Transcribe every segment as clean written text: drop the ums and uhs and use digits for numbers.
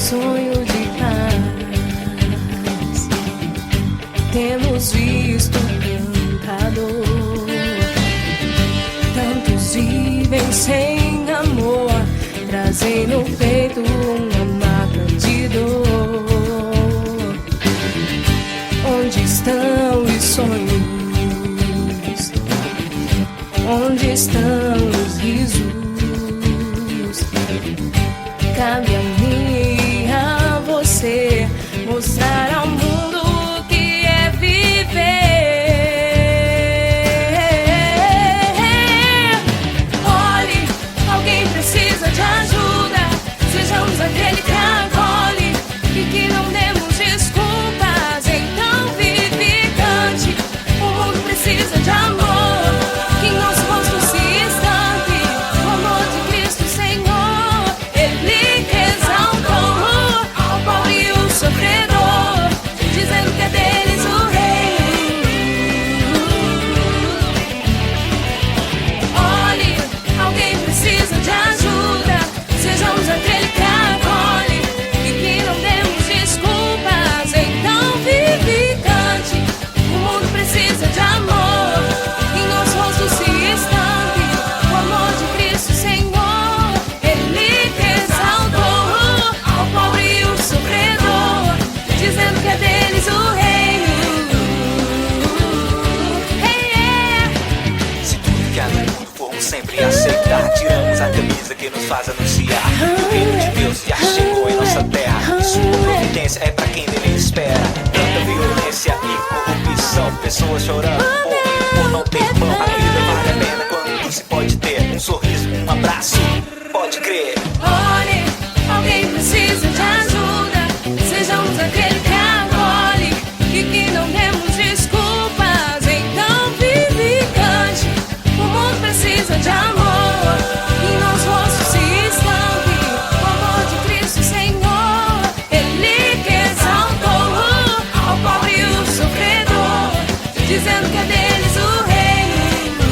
sonho de paz. Temos visto tanta dor, tantos vivem sem amor, trazem no peito uma marca de dor. Onde estão os sonhos? Onde estão os risos? Cabe a mim e a você mostrar ao mundo o que é viver. Olhe, alguém precisa de ajuda. Sejamos aquele que acolhe e que não demos desculpas. Então vive e cante. O mundo precisa de amor. Que em nosso rosto se estampe o amor de Cristo Senhor. Ele exaltou ao pobre e o sofredor, dizendo que é deles o reino. Olhe, alguém precisa de ajuda. Sejamos aquele que acolhe e que não demos desculpas. Então vive e cante. O mundo precisa de amor. Que em nosso rosto se estampe o amor de Cristo Senhor. Ele exaltou ao pobre e o sofredor, dizendo que é deles o reino. Hey, yeah. Se tudo que há no mundo formos sempre aceitar, tiramos a camisa que nos faz anunciar o reino de Deus já chegou em nossa terra. Sua providência é pra quem dele espera. Tanta violência e corrupção, pessoas chorando por não ter pão. A vida vale a pena quando se pode ter um sorriso, um abraço, pode crer. Olhe, alguém precisa de ajuda. Sejamos aquele que acolhe e que não demos desculpas. Então vive e cante. O mundo precisa de amor. Em nosso rosto se estampe o amor de Cristo Senhor. Ele que exaltou ao pobre e o sofredor, dizendo que é deles o reino.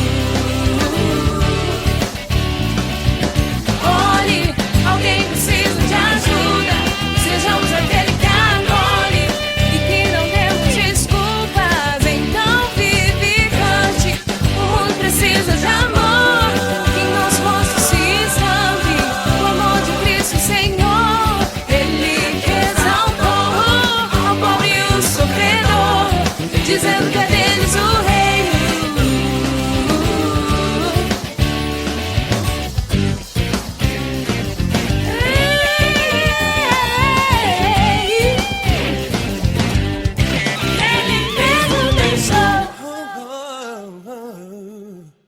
Olhe, alguém precisa de ajuda. Sejamos aquele que acolhe e que não demos desculpas. Então vive e cante. O mundo precisa de amor. Que em nosso rosto se estampe o amor de Cristo Senhor. Ele que exaltou ao pobre e o sofredor, dizendo que é